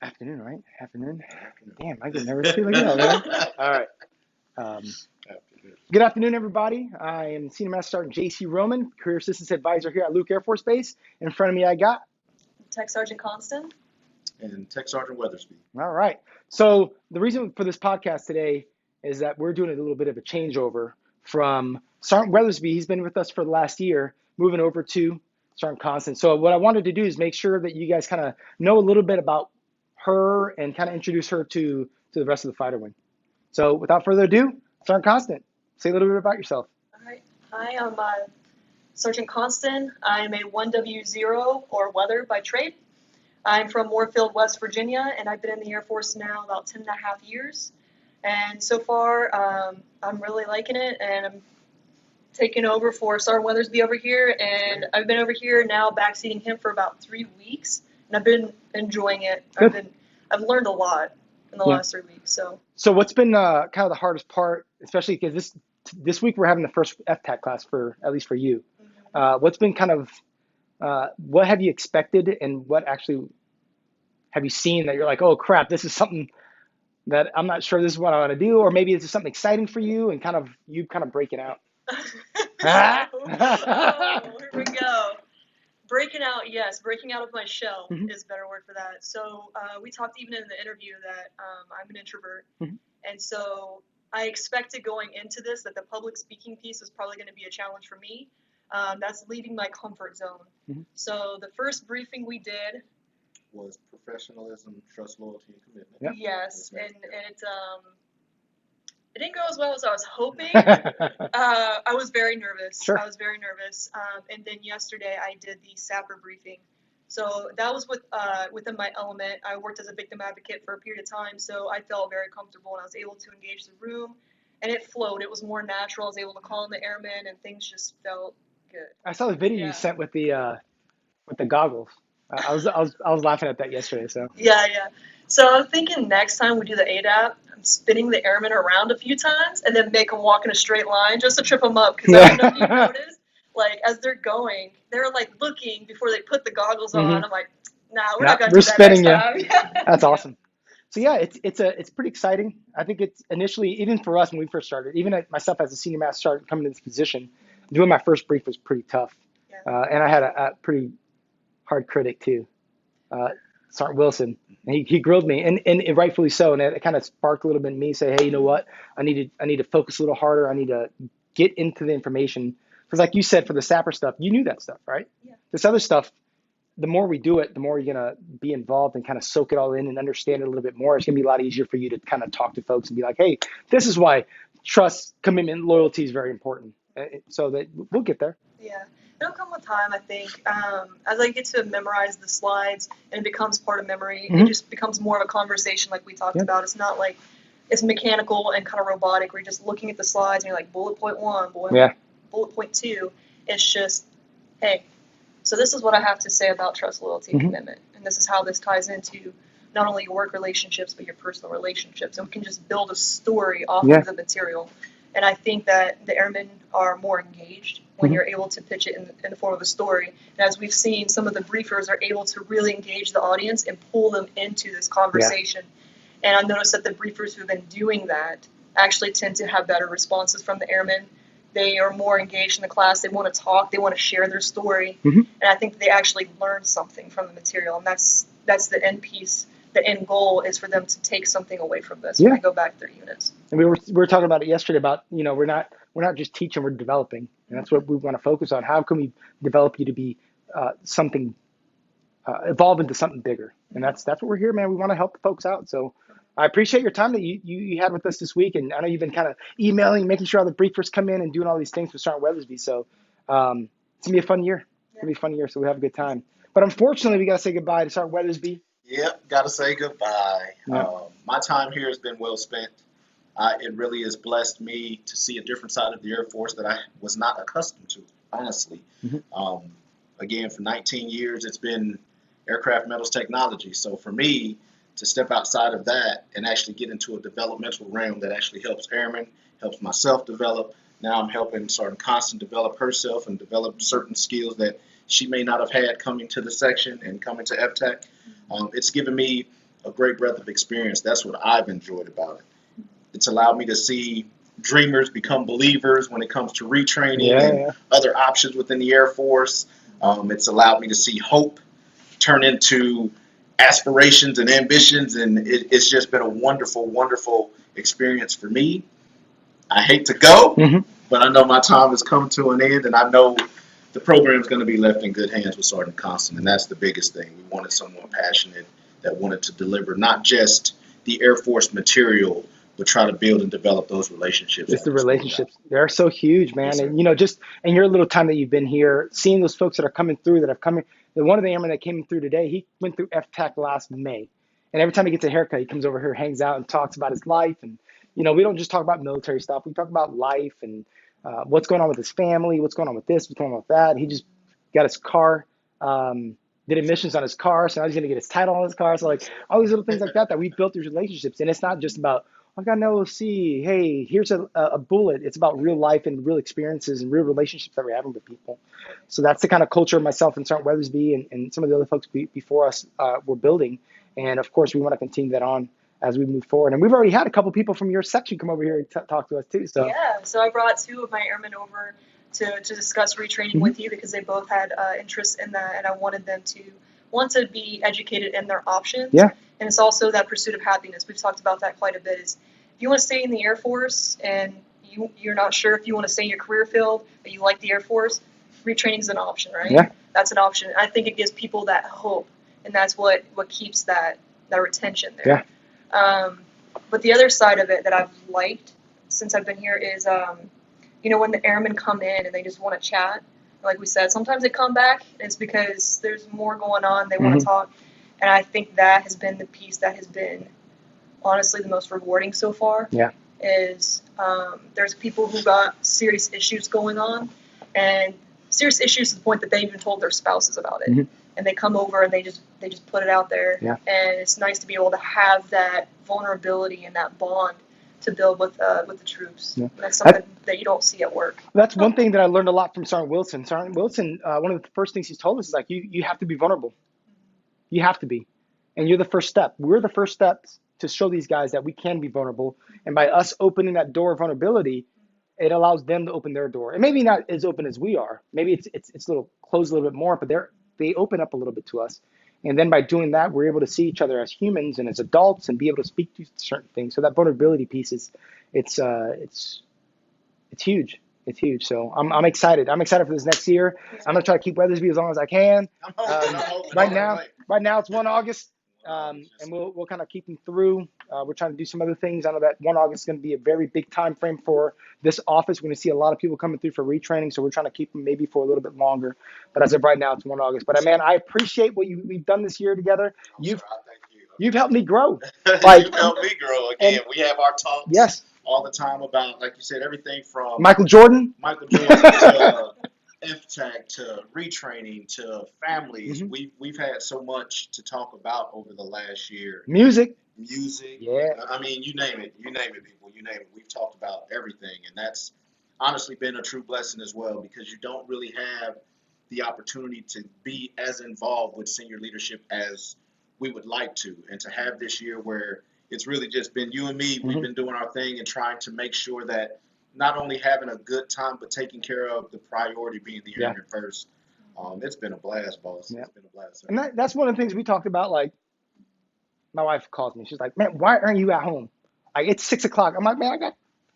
Afternoon, right? Afternoon. Damn, I get nervous too. Look at that, man. All right. Um, good afternoon, everybody. I am Senior Master Sergeant J.C. Roman, Career Assistance Advisor here at Luke Air Force Base. In front of me, I got TSgt Constant. And TSgt Weathersby. All right. So the reason for this podcast today is that we're doing a little bit of a changeover from Sergeant Weathersby. He's been with us for the last year, moving over to Sergeant Constant. So what I wanted to do is make sure that you guys kind of know a little bit about her and kind of introduce her to the rest of the fighter wing. So without further ado, Sergeant Constant, say a little bit about yourself. All right. Hi, I'm Sergeant Constant. I'm a 1W0 or weather by trade. I'm from Moorfield, West Virginia, and I've been in the Air Force now about 10 and a half years. And so far, I'm really liking it, and I'm taking over for Sergeant Weathersby over here. And I've been over here now backseating him for about 3 weeks, and I've been enjoying it. I've learned a lot in the last 3 weeks. So what's been kind of the hardest part, especially because this week we're having the first FTAC class at least for you. Mm-hmm. What's been kind of what have you expected, and what actually have you seen that you're like, oh crap, this is something that I'm not sure this is what I want to do, or maybe it's something exciting for you and kind of breaking out. Oh, here we go. Breaking out, yes. Breaking out of my shell is a better word for that. So we talked even in the interview that I'm an introvert. Mm-hmm. And so I expected going into this that the public speaking piece was probably going to be a challenge for me. That's leaving my comfort zone. Mm-hmm. So the first briefing we did was professionalism, trust, loyalty, and commitment. Yep. Yes, and it didn't go as well as I was hoping. I was very nervous. Sure. I was very nervous. And then yesterday I did the SAPR briefing. So that was within my element. I worked as a victim advocate for a period of time, so I felt very comfortable and I was able to engage the room, and it flowed. It was more natural. I was able to call in the airmen, and things just felt good. I saw the video you sent with the goggles. I was laughing at that yesterday. So Yeah. So I'm thinking next time we do the ADAP, I'm spinning the airmen around a few times and then make them walk in a straight line just to trip them up. Because I don't know if you noticed, like as they're going, they're like looking before they put the goggles on. Mm-hmm. I'm like, nah, we're not gonna do that spinning next time. That's awesome. So yeah, it's pretty exciting. I think it's initially, even for us when we first started, even myself as a senior master sergeant coming into this position, doing my first brief was pretty tough. Yeah. And I had a pretty hard critic too, Sergeant Wilson. And he grilled me, and rightfully so. And it kind of sparked a little bit in me. Say, hey, you know what? I need to focus a little harder. I need to get into the information, because like you said, for the SAPR stuff, you knew that stuff, right? Yeah. This other stuff, the more we do it, the more you're gonna be involved and kind of soak it all in and understand it a little bit more. It's gonna be a lot easier for you to kind of talk to folks and be like, hey, this is why trust, commitment, loyalty is very important. So that we'll get there. Yeah. It'll come with time, I think. As I get to memorize the slides and it becomes part of memory, Mm-hmm. it just becomes more of a conversation like we talked about. It's not like it's mechanical and kind of robotic where you're just looking at the slides and you're like, bullet point 1, bullet point 2. It's just, hey, so this is what I have to say about trust, loyalty, and commitment. And this is how this ties into not only your work relationships, but your personal relationships. And we can just build a story off of the material. And I think that the airmen are more engaged when you're able to pitch it in the form of a story. And as we've seen, some of the briefers are able to really engage the audience and pull them into this conversation. And I've noticed that the briefers who've been doing that actually tend to have better responses from the airmen. They are more engaged in the class. They want to talk. They want to share their story. And I think they actually learn something from the material. And that's the end piece. The end goal is for them to take something away from this when they go back to their units. And we were talking about it yesterday about, we're not just teaching, we're developing. And that's what we want to focus on. How can we develop you to be something, evolve into something bigger? And that's what we're here, man. We want to help the folks out. So I appreciate your time that you had with us this week. And I know you've been kind of emailing, making sure all the briefers come in and doing all these things with Sergeant Weathersby. So it's going to be a fun year. It's going to be a fun year. So we have a good time. But unfortunately, we got to say goodbye to Sergeant Weathersby. Yep, got to say goodbye. Yep. My time here has been well spent. It really has blessed me to see a different side of the Air Force that I was not accustomed to, honestly. Again, for 19 years, it's been aircraft metals technology. So for me to step outside of that and actually get into a developmental realm that actually helps airmen, helps myself develop. Now I'm helping Sergeant Constant develop herself and develop certain skills that she may not have had coming to the section and coming to FTAC. It's given me a great breadth of experience. That's what I've enjoyed about it. It's allowed me to see dreamers become believers when it comes to retraining and other options within the Air Force. It's allowed me to see hope turn into aspirations and ambitions, and it's just been a wonderful, wonderful experience for me. I hate to go, but I know my time has come to an end, and I know the program is going to be left in good hands with Sergeant Constant, and that's the biggest thing. We wanted someone passionate that wanted to deliver not just the Air Force material, but try to build and develop those relationships. It's the relationships. They're so huge, man. Yes, and, just in your little time that you've been here, seeing those folks that are coming through, that have come in. One of the airmen that came through today, he went through FTAC last May. And every time he gets a haircut, he comes over here, hangs out, and talks about his life. And, we don't just talk about military stuff. We talk about life and what's going on with his family, what's going on with this, what's going on with that. He just got his car, did emissions on his car, so now he's going to get his title on his car. So, all these little things like that we built these relationships. And it's not just about, I got an OC. Hey, here's a bullet. It's about real life and real experiences and real relationships that we're having with people. So that's the kind of culture myself and Sergeant Weathersby and some of the other folks before us were building. And of course, we want to continue that on as we move forward. And we've already had a couple people from your section come over here and talk to us too. So so I brought two of my airmen over to discuss retraining with you because they both had interest in that, and I wanted them to want to be educated in their options. Yeah. And it's also that pursuit of happiness. We've talked about that quite a bit. Is if you want to stay in the Air Force and you're not sure if you want to stay in your career field, but you like the Air Force, retraining is an option, right? Yeah. That's an option. I think it gives people that hope, and that's what keeps that retention there. Yeah. But the other side of it that I've liked since I've been here is, when the airmen come in and they just want to chat, like we said, sometimes they come back and it's because there's more going on. They want to talk. And I think that has been the piece that has been honestly the most rewarding so far. Yeah. Is there's people who got serious issues going on, and serious issues to the point that they even told their spouses about it. And they come over and they just put it out there. Yeah. And it's nice to be able to have that vulnerability and that bond to build with the troops. Yeah. And that's something that you don't see at work. That's one thing that I learned a lot from Sergeant Wilson. Sergeant Wilson, one of the first things he's told us is you have to be vulnerable. You have to be. And you're the first step. We're the first steps to show these guys that we can be vulnerable. And by us opening that door of vulnerability, it allows them to open their door. And maybe not as open as we are. Maybe it's a little closed a little bit more, but they open up a little bit to us. And then by doing that, we're able to see each other as humans and as adults and be able to speak to certain things. So that vulnerability piece it's huge. It's huge. So I'm excited. I'm excited for this next year. I'm gonna try to keep Weathersby as long as I can. Right now it's 1 August, and we'll kind of keep them through. We're trying to do some other things. I know that 1 August is going to be a very big time frame for this office. We're going to see a lot of people coming through for retraining, so we're trying to keep them maybe for a little bit longer. But as of right now, it's 1 August. But man, I appreciate what we've done this year together. You've helped me grow. You've helped me grow. Again, we have our talks. Yes. All the time about, like you said, everything from Michael Jordan to FTAC to retraining to families. We've had so much to talk about over the last year. Music. Yeah. I mean, you name it, people. You name it. We've talked about everything, and that's honestly been a true blessing as well, because you don't really have the opportunity to be as involved with senior leadership as we would like to, and to have this year where it's really just been you and me. We've been doing our thing and trying to make sure that not only having a good time, but taking care of the priority being the airman first. It's been a blast, boss. Yeah. It's been a blast. And that's one of the things we talked about. Like, my wife calls me. She's like, man, why aren't you at home? It's 6 o'clock. I'm like, man,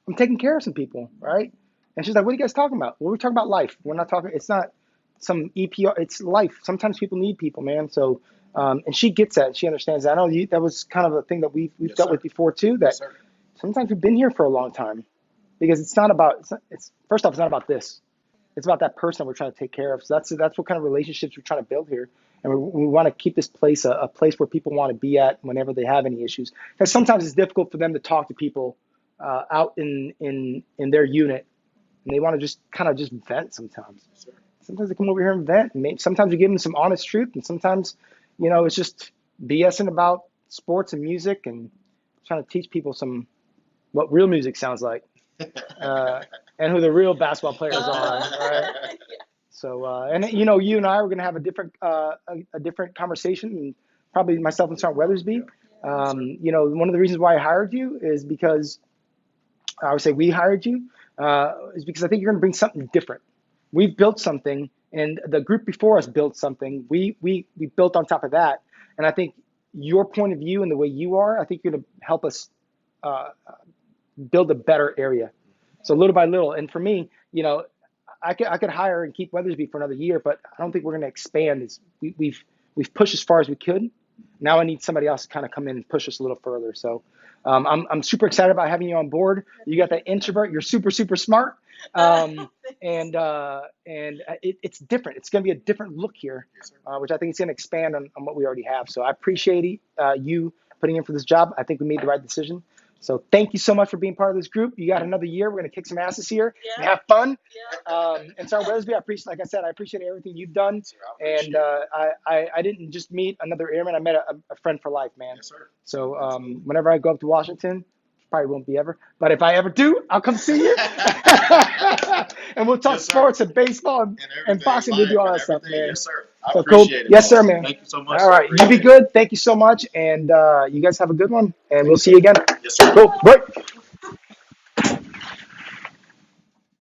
I'm taking care of some people, right? And she's like, what are you guys talking about? Well, we're talking about life. We're not talking, it's not some EPR, it's life. Sometimes people need people, man. So, and she gets that. She understands that. I know that was kind of a thing that we've dealt with before too, that sometimes we've been here for a long time, because it's not about, first off, it's not about this. It's about that person we're trying to take care of. So that's what kind of relationships we're trying to build here. And we want to keep this place a place where people want to be at whenever they have any issues. Because sometimes it's difficult for them to talk to people out in their unit, and they want to just vent sometimes. Sometimes they come over here and vent. Sometimes we give them some honest truth, and sometimes, it's just BSing about sports and music and trying to teach people what real music sounds like, and who the real basketball players are. Right? So, and you and I were going to have a different conversation, and probably myself and Sergeant Weathersby. One of the reasons why I hired you is because I would say we hired you is because I think you're going to bring something different. We've built something, and the group before us built something. We built on top of that, and I think your point of view and the way you are, I think you're going to help us uh, build a better area. So little by little, and for me, I could hire and keep Weathersby for another year, but I don't think we're going to expand. We've pushed as far as we could. Now I need somebody else to kind of come in and push us a little further. So I'm super excited about having you on board. You got that introvert. You're super smart, it's different. It's going to be a different look here, which I think it's going to expand on what we already have. So I appreciate you putting in for this job. I think we made the right decision. So thank you so much for being part of this group. You got another year. We're going to kick some asses here and have fun. And Sergeant Weathersby, like I said, I appreciate everything you've done. And I didn't just meet another airman. I met a friend for life, man. Yes, sir. So whenever I go up to Washington, probably won't be ever. But if I ever do, I'll come see you. And we'll talk sports and baseball and boxing. We'll do all that stuff, man. Yes, sir. I So appreciate it. Yes, sir, man. Thank you so much. All right. You be good. Thank you so much. And you guys have a good one. And we'll see you again. Yes, sir. Cool. Right.